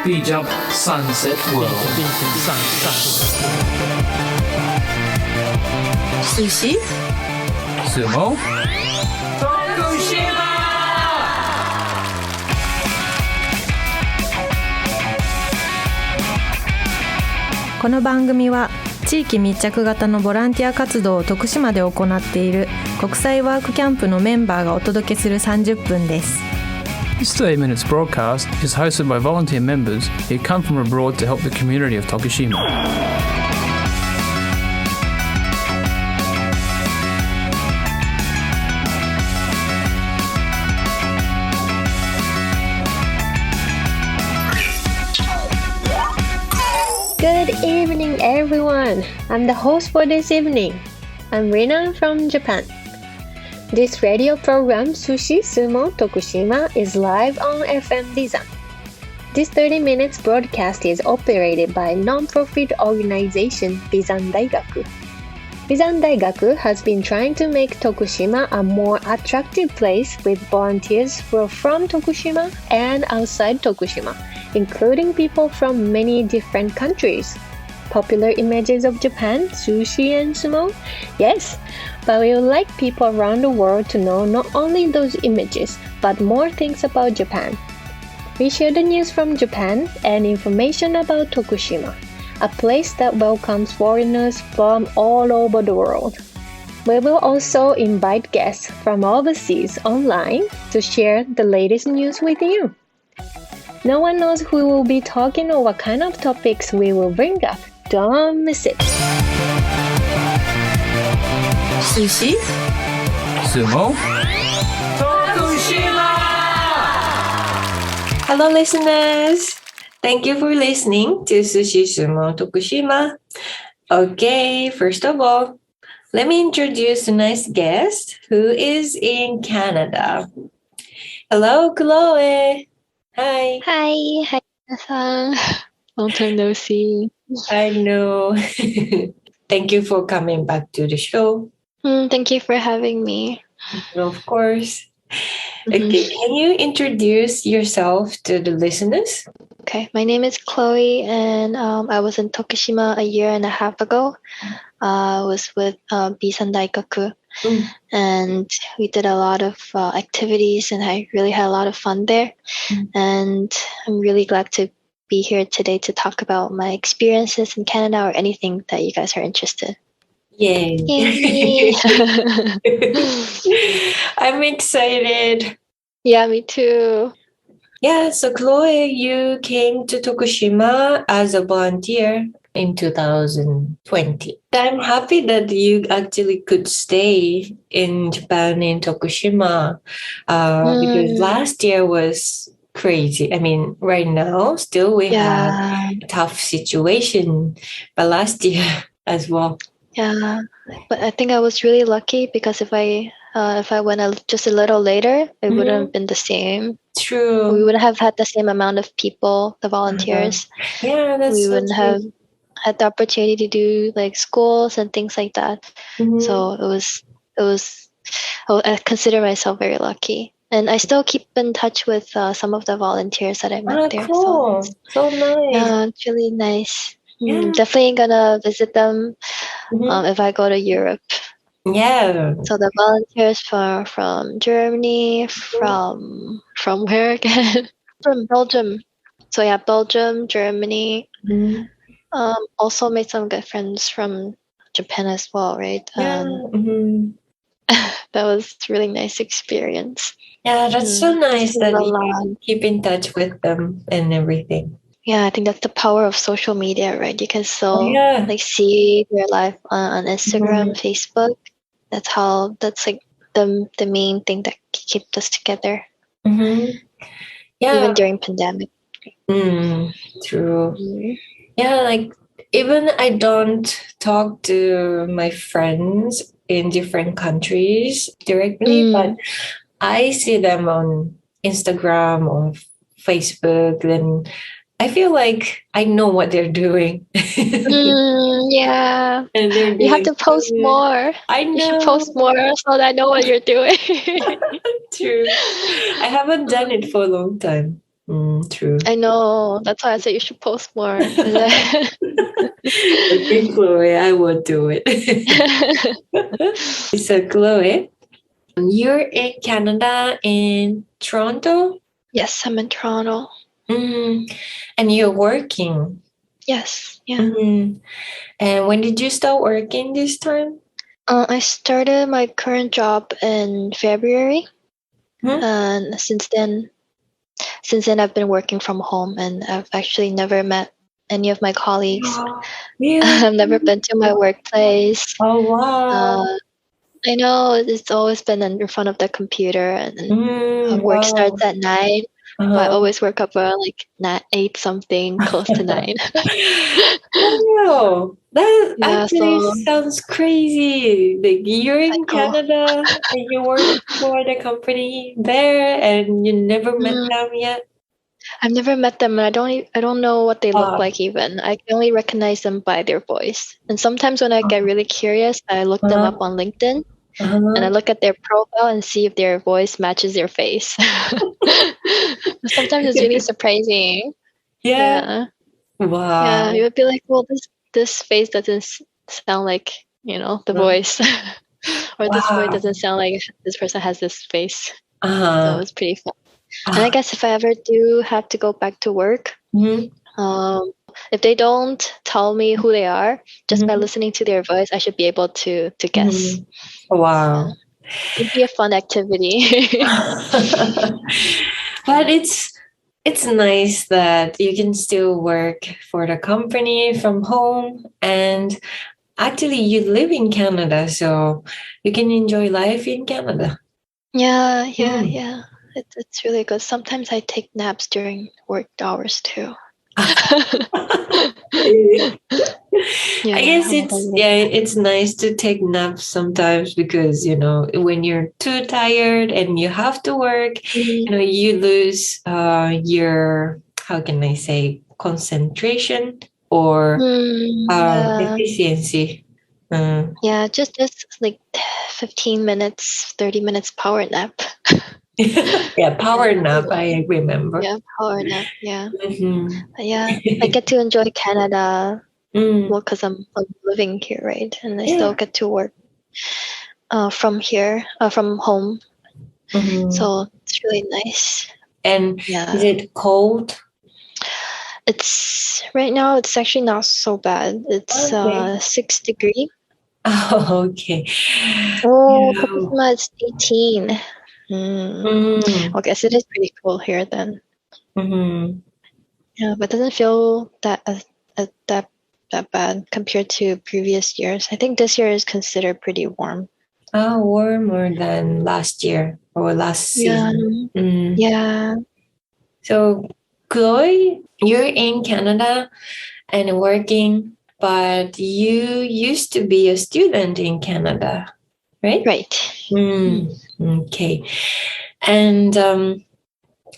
Beach Up Sunset World. Sushi, Sumo, Tokushima! この番組は地域密着型のボランティア活動を徳島で行っている国際ワークキャンプのメンバーがお届けする30分です。This 30 minutes broadcast is hosted by volunteer members who come from abroad to help the community of Tokushima. Good evening, everyone. I'm the host for this evening. I'm Rina from Japan. This radio program, Sushi, Sumo, Tokushima, is live on FM Bizan. This 30 minutes broadcast is operated by non-profit organization Bizan Daigaku. Bizan Daigaku has been trying to make Tokushima a more attractive place with volunteers from Tokushima and outside Tokushima, including people from many different countries. Popular images of Japan, sushi and sumo? Yes, but we would like people around the world to know not only those images, but more things about Japan. We share the news from Japan and information about Tokushima, a place that welcomes foreigners from all over the world. We will also invite guests from overseas online to share the latest news with you. No one knows who will be talking or what kind of topics we will bring up. Don't miss it. Sushi, Sumo, Tokushima! hello listeners. Thank you for listening to Sushi, Sumo, Tokushima. Okay, first of all, let me introduce a nice guest who is in Canada. Hello, Chloe. Hi. Hi, San. Long time no see. I know. Thank you for coming back to the show. Thank you for having me. Of course. Okay, can you introduce yourself to the listeners? Okay, my name is Chloe, and I was in Tokushima a year and a half ago. I was with Bisan Daikaku, and we did a lot of activities, and I really had a lot of fun there. And I'm really glad to be here today to talk about my experiences in Canada or anything that you guys are interested. Yay. Yay. I'm excited. Yeah, me too. Yeah, so Chloe, you came to Tokushima as a volunteer in 2020. I'm happy that you actually could stay in Japan in Tokushima because last year was crazy. I mean, right now, still we have a tough situation, but last year as well. Yeah, but I think I was really lucky because if I went just a little later, it wouldn't have been the same. True. We wouldn't have had the same amount of people, the volunteers. Yeah, that's we so wouldn't true. have had the opportunity to do like schools and things like that. So I consider myself very lucky. And I still keep in touch with some of the volunteers that I met there. Cool. So nice. Yeah, it's really nice. Yeah. Definitely gonna visit them if I go to Europe. Yeah. So the volunteers from Germany, from where again? From Belgium. So yeah, Belgium, Germany. Also made some good friends from Japan as well, right? That was a really nice experience. Yeah, that's so nice that you lot. keep in touch with them and everything. Yeah, I think that's the power of social media, right? You can still like see their life on Instagram, Facebook. That's like the main thing that keeps us together. Yeah, even during pandemic. True. Yeah, like even I don't talk to my friends in different countries directly, but I see them on Instagram or Facebook, then I feel like I know what they're doing. Yeah. And You have to post more. I know. You should post more so that I know what you're doing. True. I haven't done it for a long time. True. I know. That's why I said you should post more. Okay, Chloe, I will do it. So, Chloe, you're in Canada, in Toronto? Yes, I'm in Toronto. And you're working. Yes, yeah. And when did you start working this time? I started my current job in February, and since then I've been working from home, and I've actually never met any of my colleagues. I've never been to my workplace. Oh, wow. I know it's always been in front of the computer, and work starts at 9. But I always work up around like 8 something, close to 9. Wow, that Yeah, actually so sounds crazy. Like you're in cycle. Canada and you work for the company there, and you never met them yet. I've never met them, and I don't know what they look Wow. like even. I can only recognize them by their voice. And sometimes when I get really curious, I look them up on LinkedIn, and I look at their profile and see if their voice matches their face. Sometimes it's really surprising. Yeah. Yeah, Wow. you would be like, well, this face doesn't sound like the voice, or this voice Wow. doesn't sound like this person has this face. So Uh-huh. it's pretty fun. And I guess if I ever do have to go back to work, if they don't tell me who they are, just by listening to their voice, I should be able to guess. Wow. It'd be a fun activity. But it's nice that you can still work for the company from home, and actually you live in Canada, so you can enjoy life in Canada. Yeah. It's really good. Sometimes I take naps during work hours too. I guess it's nice to take naps sometimes, because when you're too tired and you have to work, you lose your, how can I say, concentration or efficiency. Yeah, just like 15 minutes, 30 minutes power nap. Yeah, power nap, I remember. Yeah, power nap. Yeah. Yeah, I get to enjoy Canada. Well, because I'm living here, right? And I still get to work from here, from home. So it's really nice. And is it cold? It's right now. It's actually not so bad. It's 6 degrees. Oh, okay. Oh, Tokushima is 18. I guess it is pretty cool here then. Yeah, but it doesn't feel that bad compared to previous years. I think this year is considered pretty warm. Warmer than last year or last season. Yeah. So, Chloe, you're in Canada and working, but you used to be a student in Canada, right? Right. Okay. And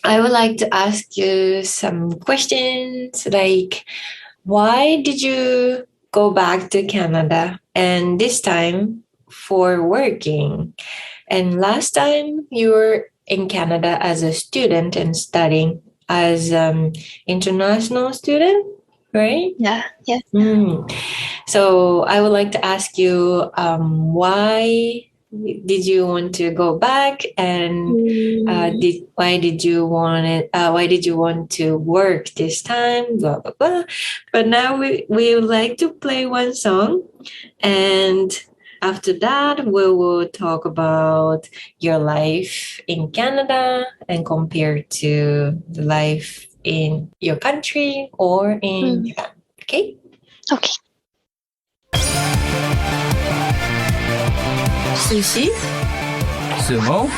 I would like to ask you some questions, like, why did you go back to Canada, and this time for working? And last time you were in Canada as a student and studying as international student, right? Yeah. So I would like to ask you, why did you want to go back, and why did you want to work this time? Blah blah blah. But now we would like to play one song, and after that we will talk about your life in Canada and compare to the life in your country or in Japan. Okay. Okay. Sushi, Sumo,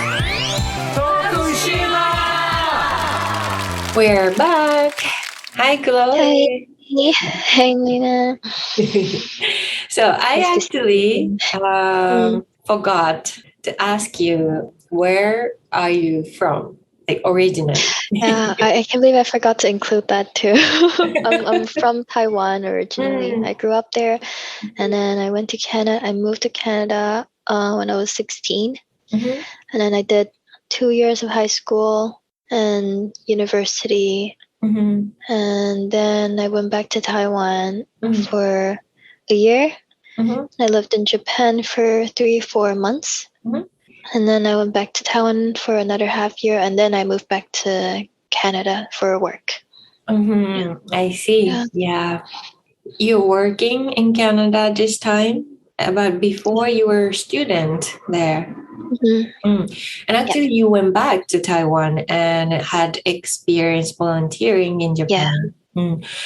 Tokushima. We're back. Hi, Chloe. Hey, Lena. So I actually forgot to ask you, where are you from, like originally? Yeah, I can't believe I forgot to include that too. I'm from Taiwan originally. I grew up there, and then I went to Canada. I moved to Canada when I was 16, and then I did 2 years of high school, and university. And then I went back to Taiwan for a year. I lived in Japan for 3-4 months. And then I went back to Taiwan for another half year. And then I moved back to Canada for work. I see. Yeah. You're working in Canada this time, but before you were a student there. And actually, you went back to Taiwan and had experience volunteering in Japan.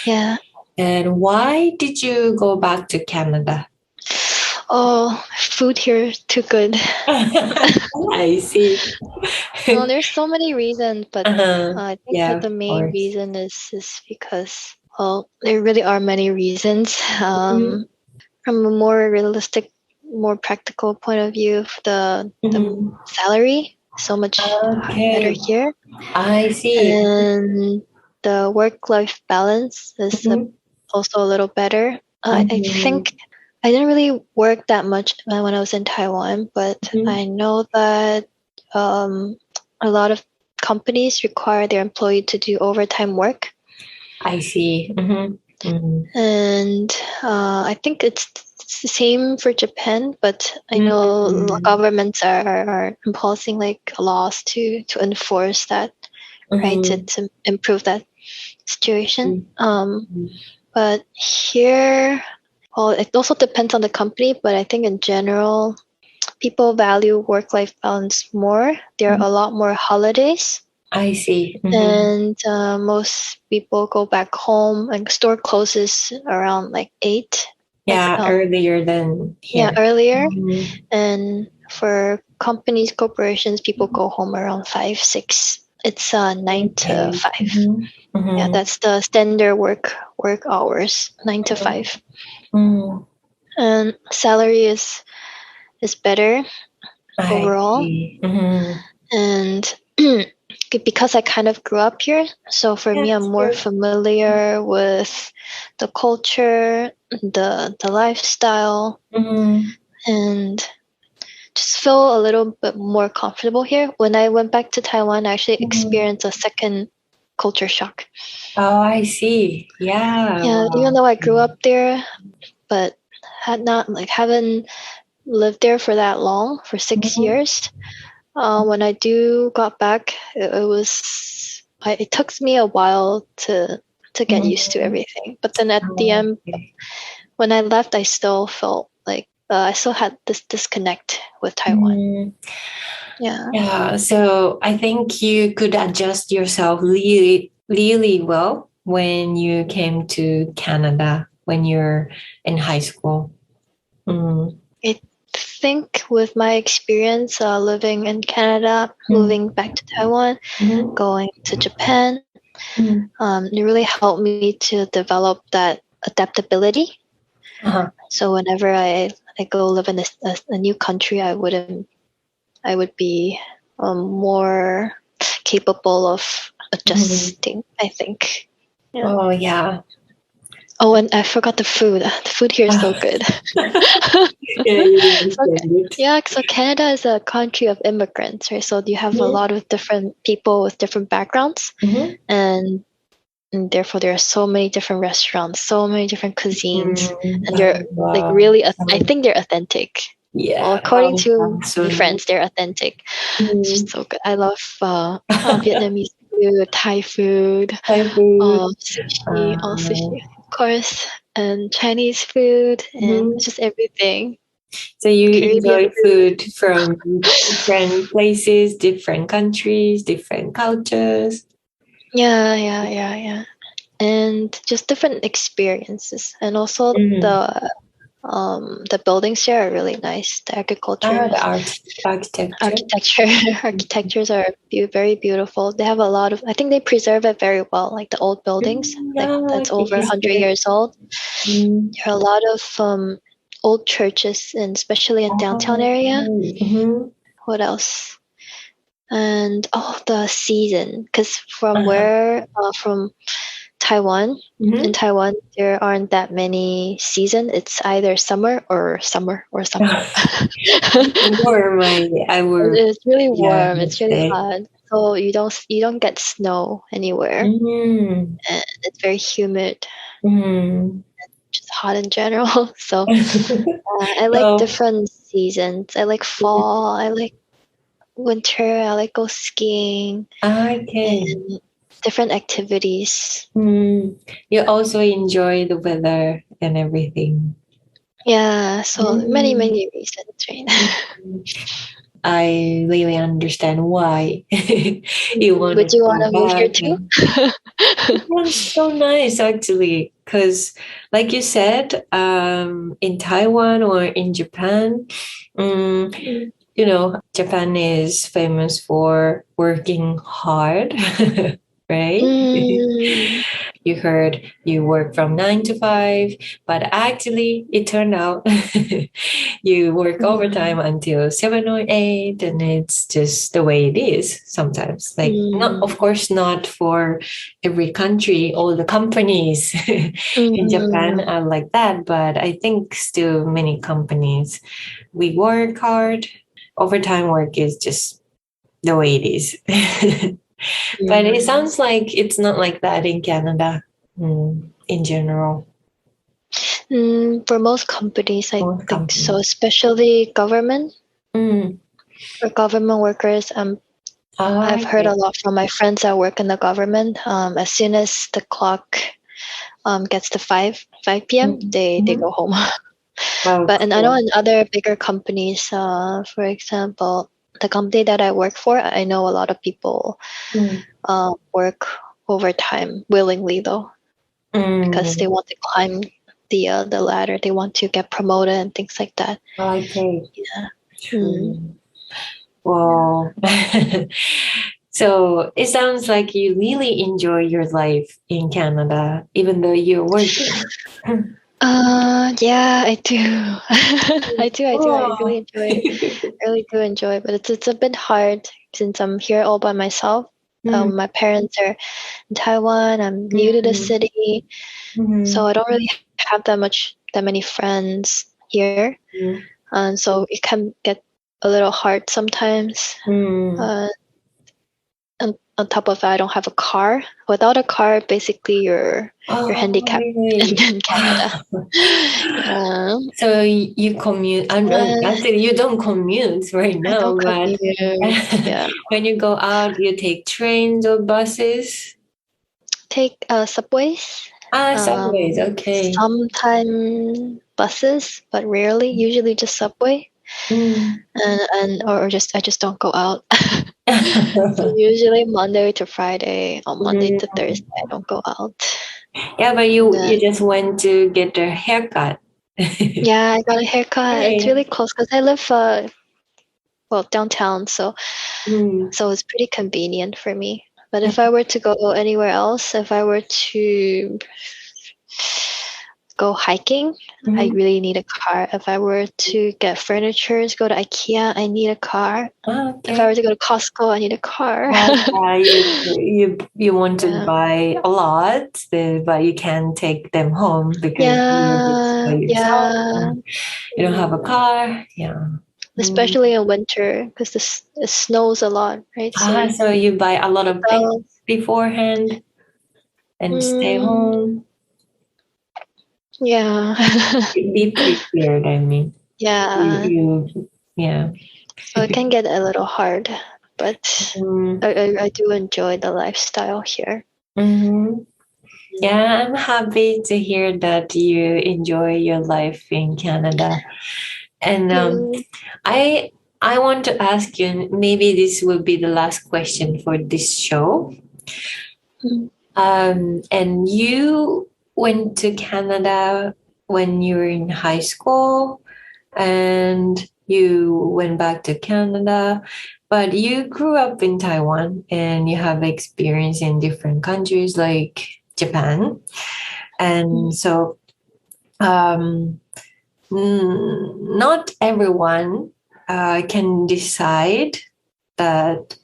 Yeah. And why did you go back to Canada? Oh, food here is too good. I see. Well, there's so many reasons, but I think that the of main course. reason is because, well, there really are many reasons. From a more realistic, more practical point of view, the salary so much better here, I see. and the work-life balance is also a little better. I think I didn't really work that much when I was in Taiwan, but I know that a lot of companies require their employee to do overtime work. I see. And I think it's the same for Japan, but I know governments are imposing like laws to enforce that, right, to improve that situation. But here, well, it also depends on the company, but I think in general, people value work-life balance more. There are a lot more holidays. I see. And most people go back home, and store closes around like 8. Yeah, earlier than here. Yeah, earlier. And for companies, corporations, people go home around 5, 6. It's 9 to 5. Yeah, that's the standard work hours, 9 to 5. And salary is better overall. And because I kind of grew up here, so for me, I'm more familiar with the culture, the lifestyle, and just feel a little bit more comfortable here. When I went back to Taiwan, I actually experienced a second culture shock. Oh, I see. Yeah. Yeah, even though I grew up there, but haven't lived there for that long, for 6 years. When I got back, it took me a while to get used to everything. But then at the end, when I left, I still felt like I still had this disconnect with Taiwan. Yeah. So I think you could adjust yourself really, really well when you came to Canada when you're in high school. I think with my experience living in Canada, moving back to Taiwan, going to Japan, it really helped me to develop that adaptability. So whenever I go live in a new country, I would be more capable of adjusting, I think. Yeah. Oh, yeah. Oh, and I forgot the food. The food here is so good. Yeah, so Canada is a country of immigrants, right? So you have a lot of different people with different backgrounds, and therefore there are so many different restaurants, so many different cuisines, and they're like really, I think they're authentic. Yeah. Well, according to my friends, they're authentic. It's just so good. I love Vietnamese food, Thai food, sushi, all sushi, of course, and Chinese food, and just everything. So you enjoy food from different places, different countries, different cultures. Yeah. And just different experiences. And also the buildings here are really nice. The agriculture, architectures are very beautiful. They have a lot of, I think they preserve it very well, like the old buildings, that's over 100 years old. There are a lot of old churches, and especially in downtown area. What else? And the season, because from Taiwan, in Taiwan there aren't that many seasons. It's either summer or summer. Warm, It's really warm. It's really hot. so you don't get snow anywhere, Mm. and it's very humid, Mm. just hot in general. So I like Oh, different seasons. I like fall. I like winter. I like go skiing okay. and different activities. Mm. You also enjoy the weather and everything. Yeah, so many, Mm. many reasons, right? I really understand why you want to Would you want go to move here back. too? It sounds so nice, actually, because, like you said, in Taiwan or in Japan, um, Mm. Japan is famous for working hard, right? Mm. You heard you work from 9 to 5, but actually it turned out you work overtime until 7 or 8, and it's just the way it is sometimes. Like, not, of course, not for every country, all the companies in Japan Mm. are like that, but I think still many companies, we work hard. Overtime work is just the way it is. But it sounds like it's not like that in Canada, in general. For most companies, I Most think so, companies. especially government Mm. or government workers. I've heard Okay. a lot from my friends that work in the government. As soon as the clock gets to 5 p.m., they Mhm. go home. Oh, But and I know cool. in other bigger companies, for example, the company that I work for, I know a lot of people Mm. work overtime willingly though, because they Mm. want to climb the ladder. They want to get promoted and things like that. Okay. Yeah. Mm. True. Wow. So it sounds like you really enjoy your life in Canada, even though you're working. Yeah, I do. I do. I do. I Oh. really do enjoy. But it's a bit hard since I'm here all by myself. Mm. My parents are in Taiwan. I'm new to the Mm. city, so Mm. I don't really have that many friends here, and so it can get a little hard sometimes. Mm. Uh, and on top of that, I don't have a car. Without a car, basically you're Oh, handicapped really? in Canada. Yeah. So you commute, Uh, actually, you don't commute right I now, don't but commute. Yeah. when you go out, you take trains or buses? Take subways. Subways, okay. Sometimes buses, but rarely. Usually just subway, Mm. and or just I just don't go out. So usually Monday to Friday, or Monday to Mm. Thursday, I don't go out. Yeah, but And you then just went to get a haircut. yeah, I got a haircut. It's Right. really close because I live downtown, so Mm. it's pretty convenient for me. But if I were to go anywhere else, if I were to go hiking, I Mhm. really need a car. If I were to get furniture, go to IKEA, I need a car. If I Okay. were to go to Costco, I need a car. Yeah, you want to Yeah. buy a lot, but you can't take them home because you're just by Yeah, yourself. yeah. And you don't have a car. Yeah. Mm. Especially in winter because it snows a lot, right? So So you buy a lot of things so, beforehand and stay mm, home. yeah. Be prepared. I mean, Yeah. yeah. So it can get a little hard, but Mm. I do enjoy the lifestyle here. Mm-hmm. Yeah, I'm happy to hear that you enjoy your life in Canada. And You, I I want to ask you, maybe this will be the last question for this show. mm, And you went to Canada when you were in high school, and you went back to Canada, but you grew up in Taiwan and you have experience in different countries like Japan. mm, And so, um, not everyone can decide that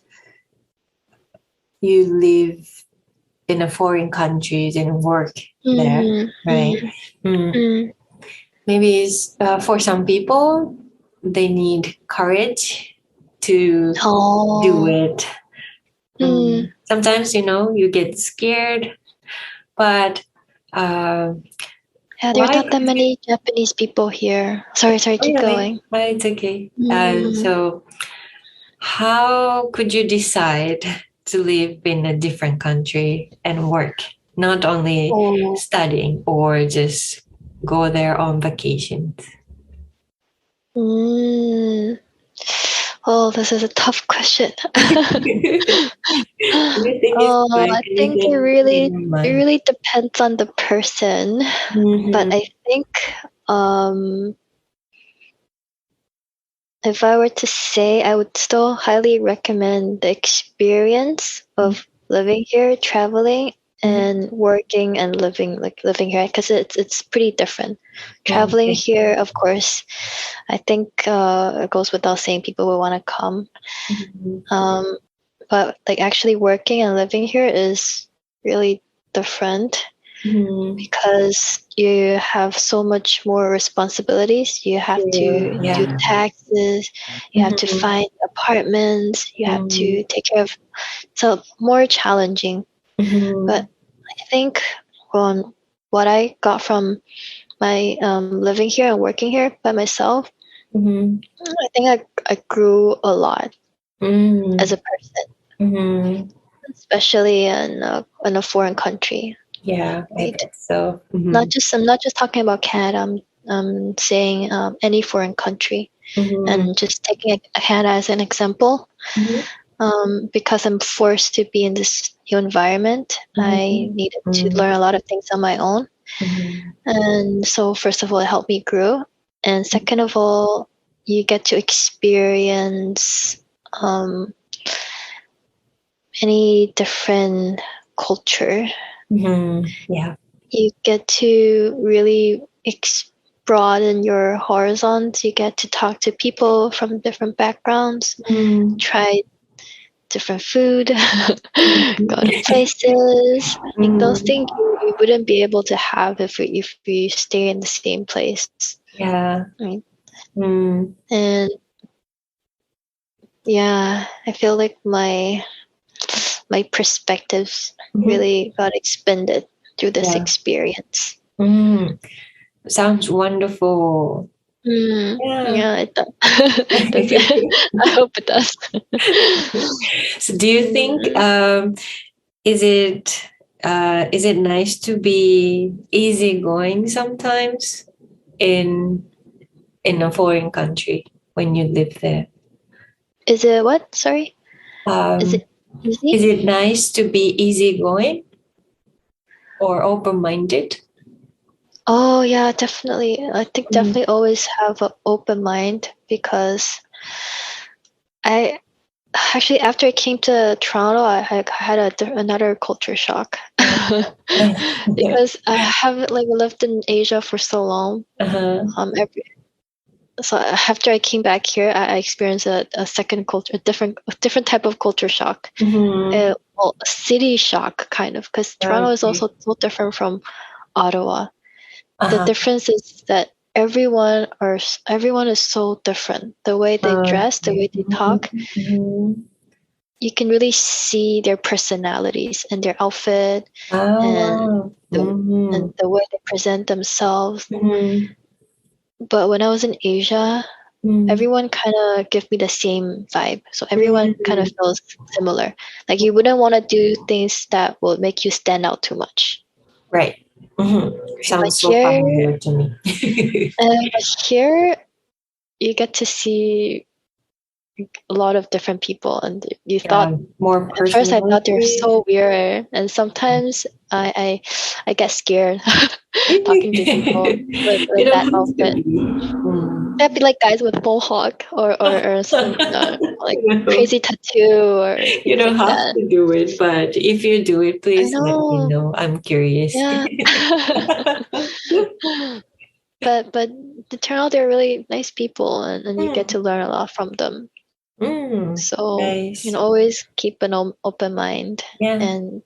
you live in a foreign countries and work there, mm, right? Mm. mm. Maybe for some people, they need courage to do Oh, it. Sometimes, you get scared, but Yeah, there are why not that could many Japanese people here. Sorry, keep going. It's okay. So how could you decide to live in a different country and work, not only Oh. studying or just go there on vacations? Oh, this is a tough question. Anything is good. I think it really depends on the person. But I think if I were to say, I would still highly recommend the experience of living here, traveling, and working and living here, because it's pretty different. Traveling here, of course, I think it goes without saying people will want to come. But actually working and living here is really different. Because you have so much more responsibilities. You have to do taxes, you have to find apartments, you have to take care of, so more challenging. But I think what I got from my living here and working here by myself, I think I grew a lot as a person, especially in a foreign country. Yeah, I bet so. I'm not just talking about Canada. I'm saying any foreign country, and just taking Canada as an example. Because I'm forced to be in this new environment, I needed to learn a lot of things on my own. And so, first of all, it helped me grow, and second of all, you get to experience any different culture. Yeah. You get to really broaden your horizons. You get to talk to people from different backgrounds, try different food, go to places. Those things you wouldn't be able to have if you stay in the same place. Yeah. Right? And yeah, I feel like my perspectives really got expanded through this experience. Sounds wonderful. Yeah, it does. I hope it does. So do you think is it nice to be easygoing sometimes in a foreign country when you live there? Is it what? Sorry? Is it easy? Is it nice to be easygoing or open-minded? Oh yeah, definitely. I think definitely always have an open mind, because I actually, after I came to Toronto, I had another culture shock. Because I haven't lived in Asia for so long. So after I came back here, I experienced a second culture, a different type of culture shock. A city shock, kind of, because Toronto is also so different from Ottawa. The difference is that everyone is so different. The way they dress, the way they talk, you can really see their personalities and their outfit and the way they present themselves. But when I was in Asia, everyone kind of give me the same vibe. So everyone kind of feels similar. Like you wouldn't want to do things that will make you stand out too much. Right. Sounds so familiar to me. But here, you get to see a lot of different people, and you thought more at first I thought they were so weird, and sometimes I get scared talking to people with that outfit. That'd be like guys with mohawk or some crazy tattoo, or you don't like have that. to do it, but if you do it, please let me know. I'm curious. Yeah. But they turn out they're really nice people, and you get to learn a lot from them. So nice. Always keep an open mind, and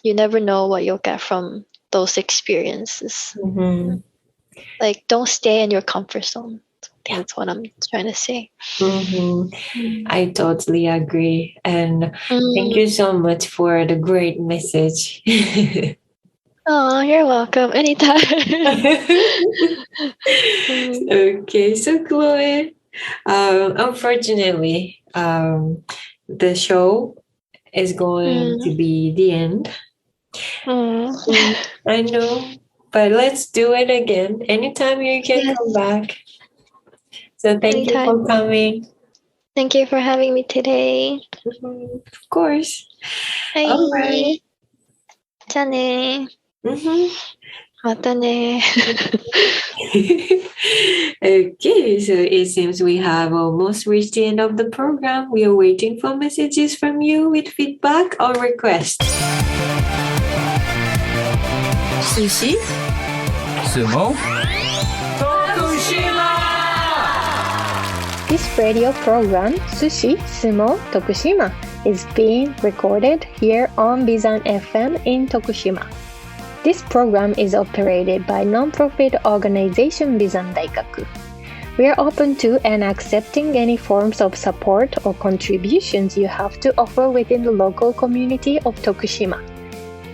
you never know what you'll get from those experiences. Like, don't stay in your comfort zone. That's what I'm trying to say. I totally agree. And thank you so much for the great message. Oh, you're welcome. Anytime. Okay, so Chloe, unfortunately, the show is going to be the end. I know, but let's do it again. Anytime you can come back. So thank you for coming. Thank you for having me today. Of course. Bye. All right. じゃあね。またね。Okay, so it seems we have almost reached the end of the program. We are waiting for messages from you with feedback or requests. Sushi, Sumo, Tokushima! This radio program, Sushi, Sumo, Tokushima, is being recorded here on Bizan FM in Tokushima. This program is operated by non-profit organization Bizan Daikaku. We are open to and accepting any forms of support or contributions you have to offer within the local community of Tokushima.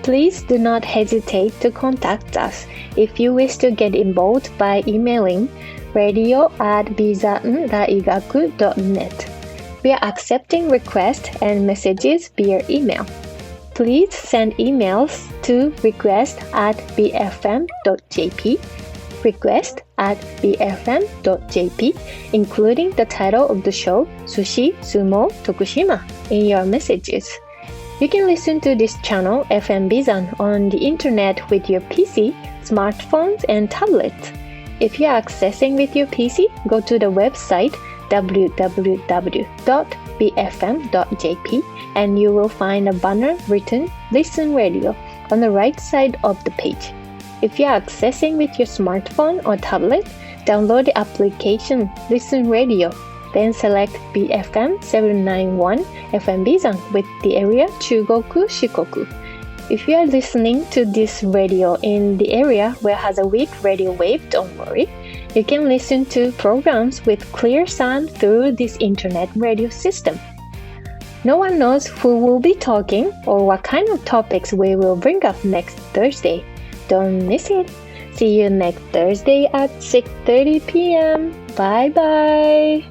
Please do not hesitate to contact us if you wish to get involved by emailing radio@bizan-daigaku.net. We are accepting requests and messages via email. Please send emails to request@bfm.jp, request@bfm.jp, including the title of the show, Sushi, Sumo, Tokushima, in your messages. You can listen to this channel, FM Bizan, on the internet with your PC, smartphones, and tablets. If you are accessing with your PC, go to the website www.bfm.jp and you will find a banner written Listen Radio on the right side of the page. If you are accessing with your smartphone or tablet, download the application Listen Radio, then select BFM 791 FM Bizan with the area Chugoku Shikoku. If you are listening to this radio in the area where has a weak radio wave, don't worry. You can listen to programs with clear sound through this internet radio system. No one knows who will be talking or what kind of topics we will bring up next Thursday. Don't miss it. See you next Thursday at 6:30 p.m. Bye bye.